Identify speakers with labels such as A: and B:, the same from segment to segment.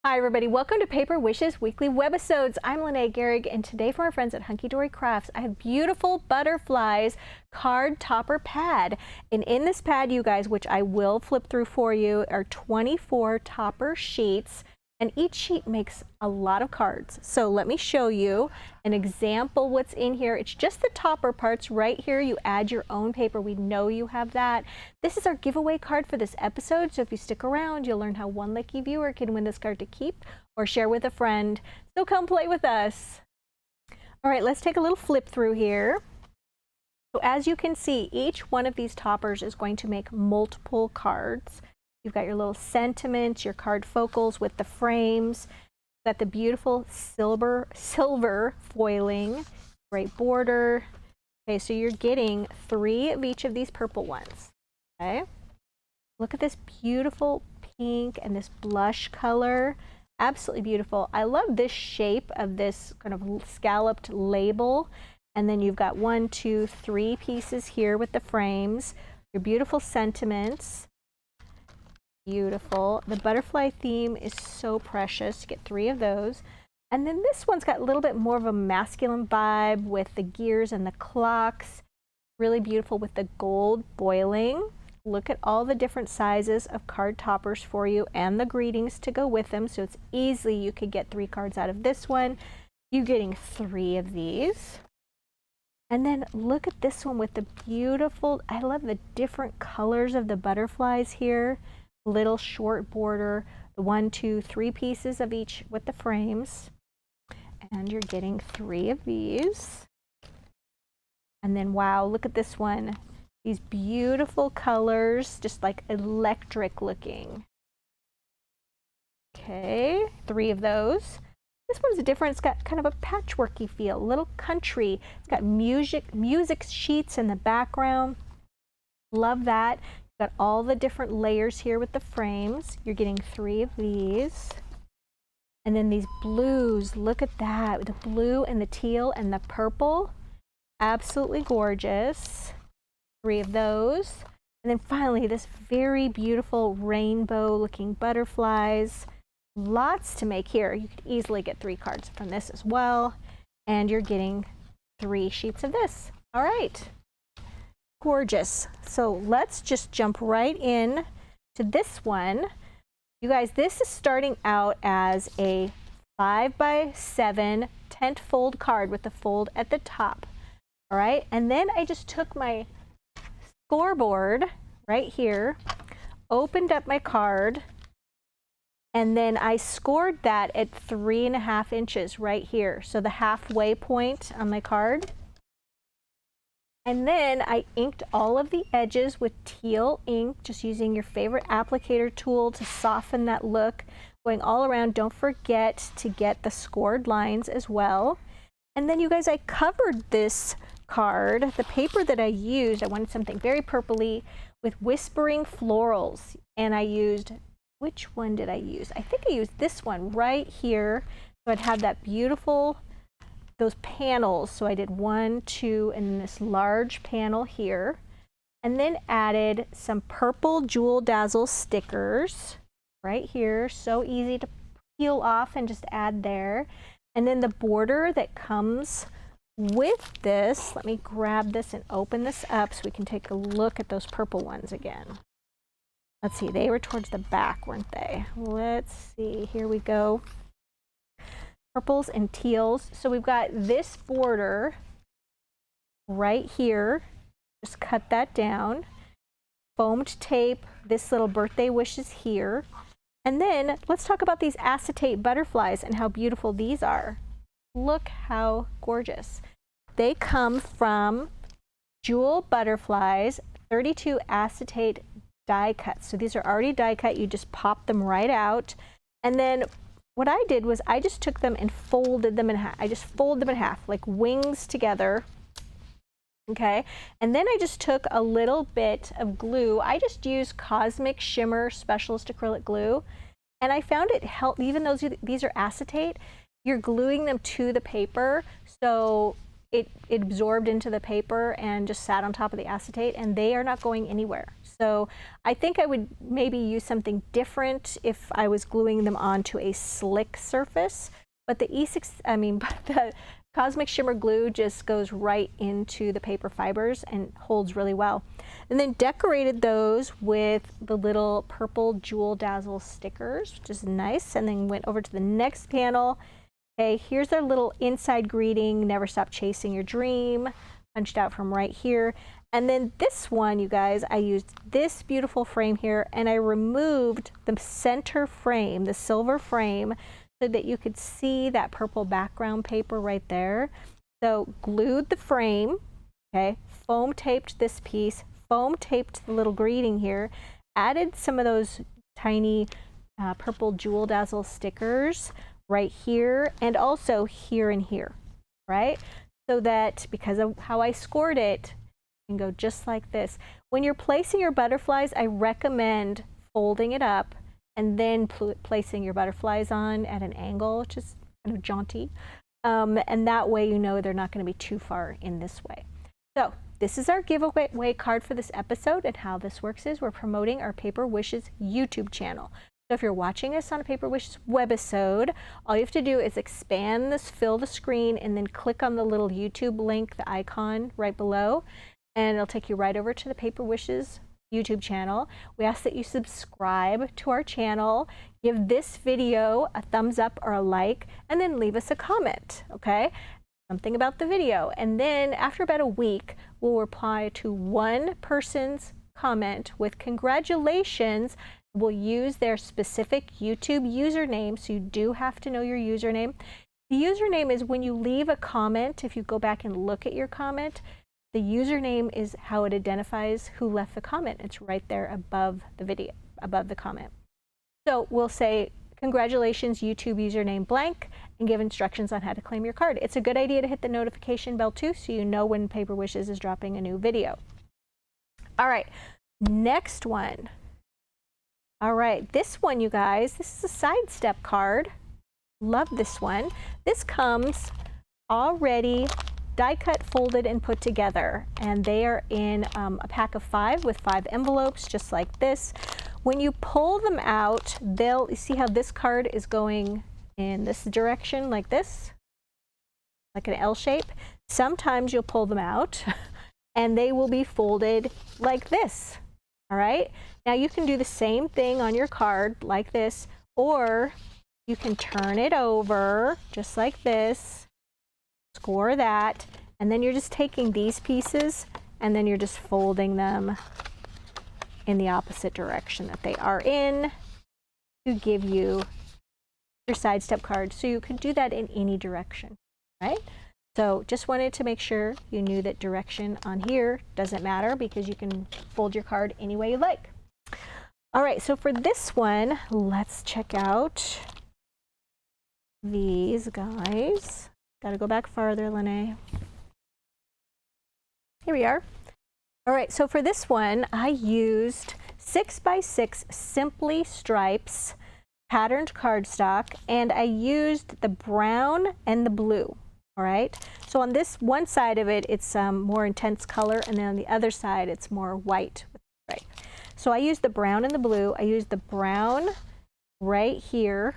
A: Hi everybody, welcome to Paper Wishes weekly webisodes. I'm Lene Gehrig, and today from our friends at Hunkydory Crafts, I have beautiful butterflies card topper pad. And in this pad, you guys, which I will flip through for you, are 24 topper sheets, and each sheet makes a lot of cards. So let me show you an example what's in here. It's just the topper parts right here. You add your own paper. We know you have that. This is our giveaway card for this episode. So if you stick around, you'll learn how one lucky viewer can win this card to keep or share with a friend. So come play with us. All right, let's take a little flip through here. So as you can see, each one of these toppers is going to make multiple cards. You've got your little sentiments, your card focals with the frames. You've got the beautiful silver foiling, great border. Okay, so you're getting 3 of each of these purple ones. Okay, look at this beautiful pink and this blush color. Absolutely beautiful. I love this shape of this kind of scalloped label. And then you've got 1, 2, 3 pieces here with the frames. Your beautiful sentiments. Beautiful. The butterfly theme is so precious. You get 3 of those. And then this one's got a little bit more of a masculine vibe with the gears and the clocks. Really beautiful with the gold boiling. Look at all the different sizes of card toppers for you and the greetings to go with them. So it's easily you could get 3 cards out of this one. You're getting 3 of these. And then look at this one with the beautiful, I love the different colors of the butterflies here. Little short border, the 1, 2, 3 pieces of each with the frames. And you're getting 3 of these. And then wow, look at this one. These beautiful colors, just like electric looking. Okay, 3 of those. This one's different. It's got kind of a patchworky feel, a little country. It's got music sheets in the background. Love that. Got all the different layers here with the frames. You're getting 3 of these. And then these blues, look at that. The blue and the teal and the purple. Absolutely gorgeous. 3 of those. And then finally, this very beautiful rainbow looking butterflies. Lots to make here. You could easily get 3 cards from this as well. And you're getting 3 sheets of this. All right. Gorgeous. So let's just jump right in to this one. You guys, this is starting out as a 5x7 tent fold card with the fold at the top. All right, and then I just took my scoreboard right here, opened up my card, and then I scored that at 3.5 inches right here. So the halfway point on my card. And then I inked all of the edges with teal ink, just using your favorite applicator tool to soften that look. Going all around, don't forget to get the scored lines as well. And then you guys, I covered this card, the paper that I used, I wanted something very purpley with whispering florals. And I used, which one did I use? I think I used this one right here. So I'd have that beautiful those panels. So I did 1, 2, and this large panel here, and then added some purple Jewel Dazzle stickers right here. So easy to peel off and just add there. And then the border that comes with this, let me grab this and open this up so we can take a look at those purple ones again. Let's see, they were towards the back, weren't they? Let's see, here we go. Purples and teals. So we've got this border right here. Just cut that down. Foamed tape, this little birthday wishes here. And then let's talk about these acetate butterflies and how beautiful these are. Look how gorgeous. They come from Jewel Butterflies 32 acetate die cuts. So these are already die cut. You just pop them right out. And then what I did was I just took them and folded them in half. I just fold them in half, like wings together. Okay, and then I just took a little bit of glue. I just used Cosmic Shimmer Specialist Acrylic Glue, and I found it helped, even though these are acetate, you're gluing them to the paper, so it absorbed into the paper and just sat on top of the acetate, and they are not going anywhere. So I think I would maybe use something different if I was gluing them onto a slick surface, but the the Cosmic Shimmer glue just goes right into the paper fibers and holds really well. And then decorated those with the little purple Jewel Dazzle stickers, which is nice, and then went over to the next panel. Okay, here's our little inside greeting, never stop chasing your dream, punched out from right here. And then this one, you guys, I used this beautiful frame here, and I removed the center frame, the silver frame, so that you could see that purple background paper right there. So glued the frame, okay, foam taped this piece, foam taped the little greeting here, added some of those tiny purple Jewel Dazzle stickers right here, and also here and here, right? So that, because of how I scored it, you can go just like this. When you're placing your butterflies, I recommend folding it up and then placing your butterflies on at an angle, which is kind of jaunty. And that way you know they're not going to be too far in this way. So this is our giveaway card for this episode, and how this works is we're promoting our Paper Wishes YouTube channel. So if you're watching us on a Paper Wishes webisode, all you have to do is expand this, fill the screen, and then click on the little YouTube link, the icon right below, and it'll take you right over to the Paper Wishes YouTube channel. We ask that you subscribe to our channel, give this video a thumbs up or a like, and then leave us a comment, okay? Something about the video. And then after about a week, we'll reply to one person's comment with congratulations. We'll use their specific YouTube username, so you do have to know your username. The username is when you leave a comment, if you go back and look at your comment, the username is how it identifies who left the comment. It's right there above the video, above the comment. So we'll say, congratulations, YouTube username blank, and give instructions on how to claim your card. It's a good idea to hit the notification bell too, so you know when Paper Wishes is dropping a new video. All right, next one. All right, this one, you guys, this is a Sidestep card. Love this one. This comes already die cut, folded, and put together, and they are in a pack of 5 with 5 envelopes, just like this. When you pull them out, you see how this card is going in this direction, like this, like an L shape. Sometimes you'll pull them out and they will be folded like this. All right, now you can do the same thing on your card like this, or you can turn it over just like this, score that, and then you're just taking these pieces and then you're just folding them in the opposite direction that they are in to give you your Sidestep card. So you can do that in any direction, right? So just wanted to make sure you knew that direction on here doesn't matter, because you can fold your card any way you like. All right, so for this one, let's check out these guys. Got to go back farther, Lene. Here we are. All right, so for this one, I used 6x6 Simply Stripes patterned cardstock, and I used the brown and the blue. All right, so on this one side of it, it's more intense color, and then on the other side, it's more white. Right. So I used the brown and the blue. I used the brown right here,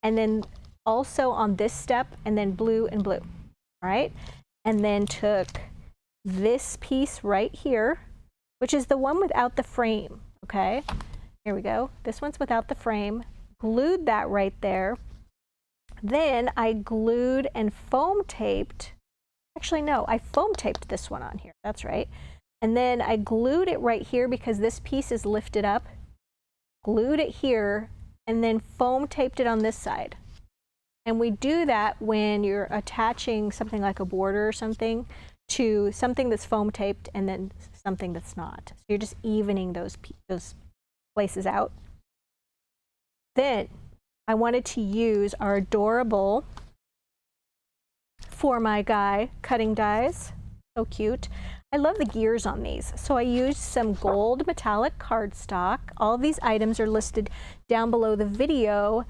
A: and then also on this step, and then blue and blue. All right, and then took this piece right here, which is the one without the frame. Okay, here we go. This one's without the frame. Glued that right there. Then I glued and foam taped. Actually, no, I foam taped this one on here. That's right. And then I glued it right here because this piece is lifted up. Glued it here, and then foam taped it on this side. And we do that when you're attaching something like a border or something to something that's foam taped and then something that's not. So you're just evening those places out. Then I wanted to use our adorable For My Guy cutting dies. So cute. I love the gears on these. So I used some gold metallic cardstock. All of these items are listed down below the video.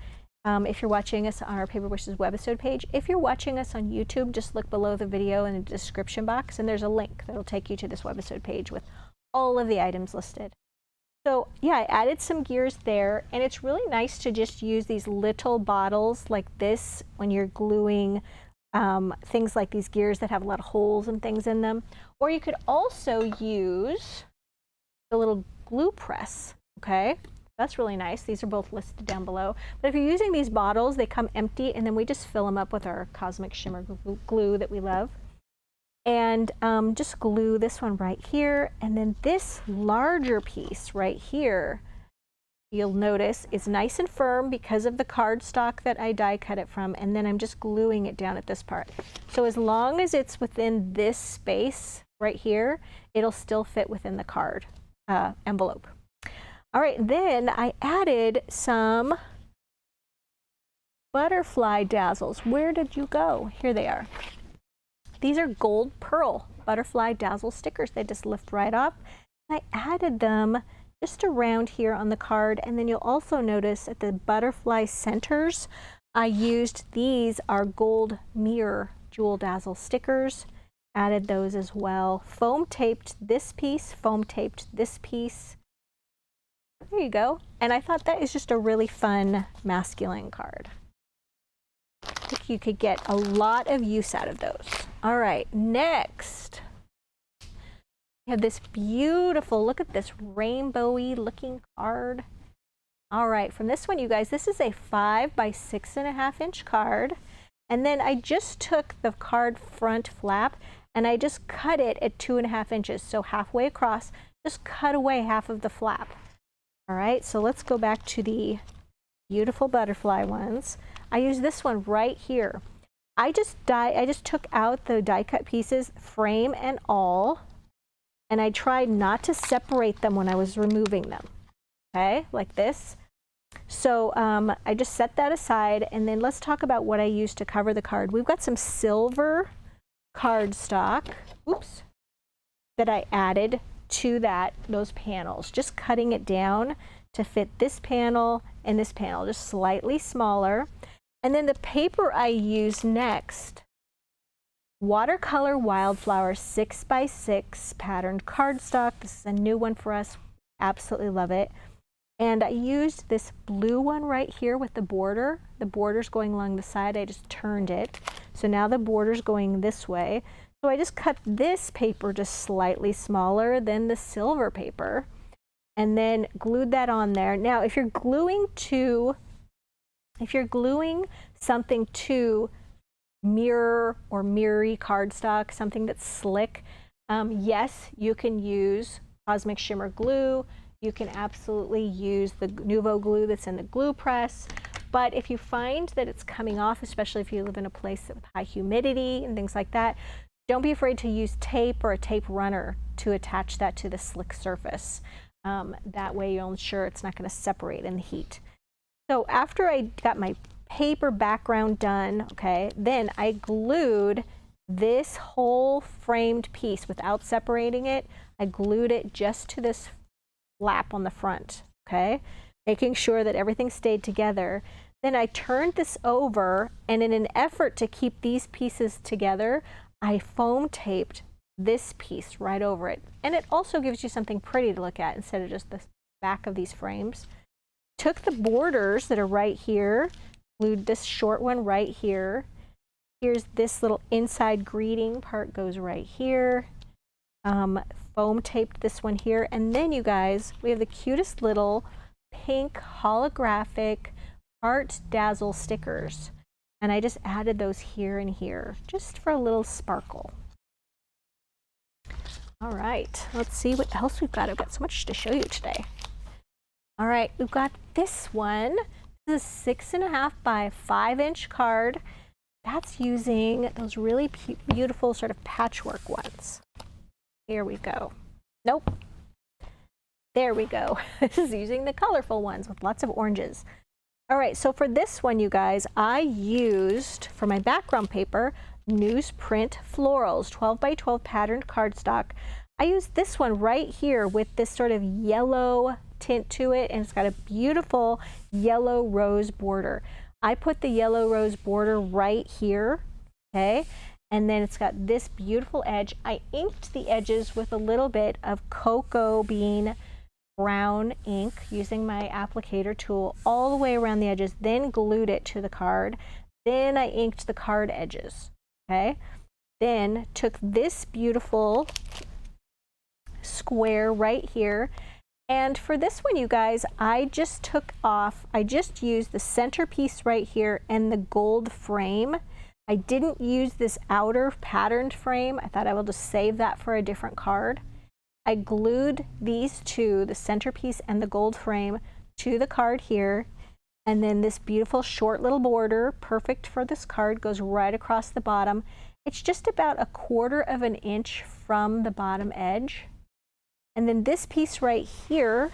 A: If you're watching us on our Paper Wishes webisode page. If you're watching us on YouTube, just look below the video in the description box, and there's a link that'll take you to this webisode page with all of the items listed. So yeah, I added some gears there, and it's really nice to just use these little bottles like this when you're gluing things like these gears that have a lot of holes and things in them. Or you could also use the little glue press, okay? That's really nice. These are both listed down below. But if you're using these bottles, they come empty, and then we just fill them up with our Cosmic Shimmer glue that we love. And just glue this one right here, and then this larger piece right here, you'll notice is nice and firm because of the cardstock that I die cut it from, and then I'm just gluing it down at this part. So as long as it's within this space right here, it'll still fit within the card envelope. All right, then I added some butterfly dazzles. Where did you go? Here they are. These are gold pearl butterfly dazzle stickers. They just lift right off. I added them just around here on the card, and then you'll also notice at the butterfly centers, I used these are gold mirror jewel dazzle stickers. Added those as well. Foam taped this piece, foam taped this piece. There you go. And I thought that is just a really fun masculine card. I think you could get a lot of use out of those. All right, next, we have this beautiful, look at this rainbowy looking card. All right, from this one, you guys, this is a 5 by 6.5 inch card. And then I just took the card front flap and I just cut it at 2.5 inches. So halfway across, just cut away half of the flap. All right, so let's go back to the beautiful butterfly ones. I use this one right here. I just took out the die cut pieces, frame and all, and I tried not to separate them when I was removing them. Okay, like this. So I just set that aside, and then let's talk about what I used to cover the card. We've got some silver cardstock, oops, that I added to those panels, just cutting it down to fit this panel and this panel, just slightly smaller. And then the paper I use next, watercolor wildflower 6 by 6 patterned cardstock. This is a new one for us. Absolutely love it. And I used this blue one right here with the border. The border's going along the side. I just turned it. So now the border's going this way. So I just cut this paper just slightly smaller than the silver paper and then glued that on there. Now, if you're gluing something to mirror or mirrory cardstock, something that's slick, yes, you can use Cosmic Shimmer glue. You can absolutely use the Nuvo glue that's in the glue press. But if you find that it's coming off, especially if you live in a place with high humidity and things like that, don't be afraid to use tape or a tape runner to attach that to the slick surface. That way you'll ensure it's not going to separate in the heat. So after I got my paper background done, okay, then I glued this whole framed piece without separating it. I glued it just to this flap on the front, okay, making sure that everything stayed together. Then I turned this over, and in an effort to keep these pieces together, I foam taped this piece right over it. And it also gives you something pretty to look at instead of just the back of these frames. Took the borders that are right here, glued this short one right here. Here's this little inside greeting part goes right here. Foam taped this one here. And then you guys, we have the cutest little pink holographic Art Dazzle stickers. And I just added those here and here, just for a little sparkle. All right, let's see what else we've got. I've got so much to show you today. All right, we've got this one. This is a 6.5 by 5 inch card. That's using those really beautiful sort of patchwork ones. Here we go. Nope. There we go. This is using the colorful ones with lots of oranges. All right, so for this one, you guys, I used, for my background paper, Newsprint Florals 12 by 12 patterned cardstock. I used this one right here with this sort of yellow tint to it, and it's got a beautiful yellow rose border. I put the yellow rose border right here, okay? And then it's got this beautiful edge. I inked the edges with a little bit of cocoa bean brown ink using my applicator tool all the way around the edges, then glued it to the card. Then I inked the card edges, okay? Then took this beautiful square right here, and for this one, you guys, I just used the centerpiece right here and the gold frame. I didn't use this outer patterned frame. I thought I will just save that for a different card. I glued these two, the centerpiece and the gold frame, to the card here. And then this beautiful short little border, perfect for this card, goes right across the bottom. It's just about 1/4 of an inch from the bottom edge. And then this piece right here,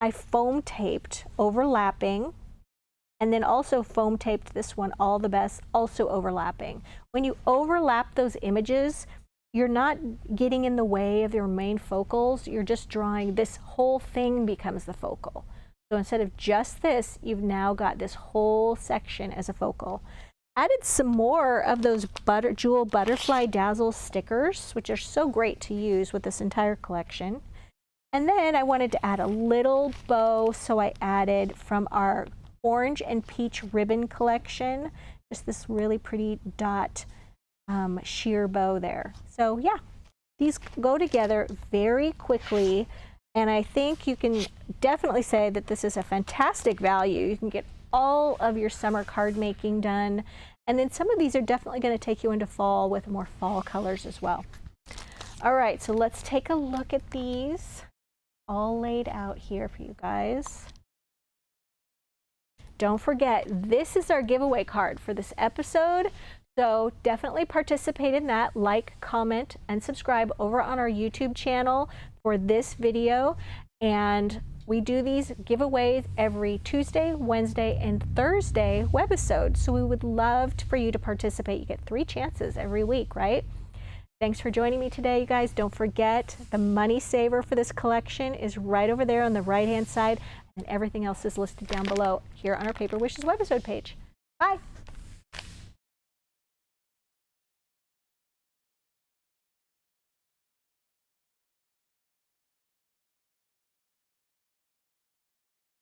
A: I foam taped overlapping, and then also foam taped this one all the best, also overlapping. When you overlap those images, you're not getting in the way of your main focals, you're just drawing, this whole thing becomes the focal. So instead of just this, you've now got this whole section as a focal. Added some more of those jewel butterfly dazzle stickers, which are so great to use with this entire collection. And then I wanted to add a little bow, so I added from our orange and peach ribbon collection, just this really pretty dot sheer bow there. So yeah, these go together very quickly, and I think you can definitely say that this is a fantastic value. You can get all of your summer card making done, and then some of these are definitely going to take you into fall with more fall colors as well. All right, so let's take a look at these all laid out here for you guys. Don't forget, this is our giveaway card for this episode, so definitely participate in that. Like, comment, and subscribe over on our YouTube channel for this video. And we do these giveaways every Tuesday, Wednesday, and Thursday webisodes. So we would love for you to participate. You get 3 chances every week, right? Thanks for joining me today, you guys. Don't forget, the money saver for this collection is right over there on the right-hand side, and everything else is listed down below here on our Paper Wishes webisode page. Bye.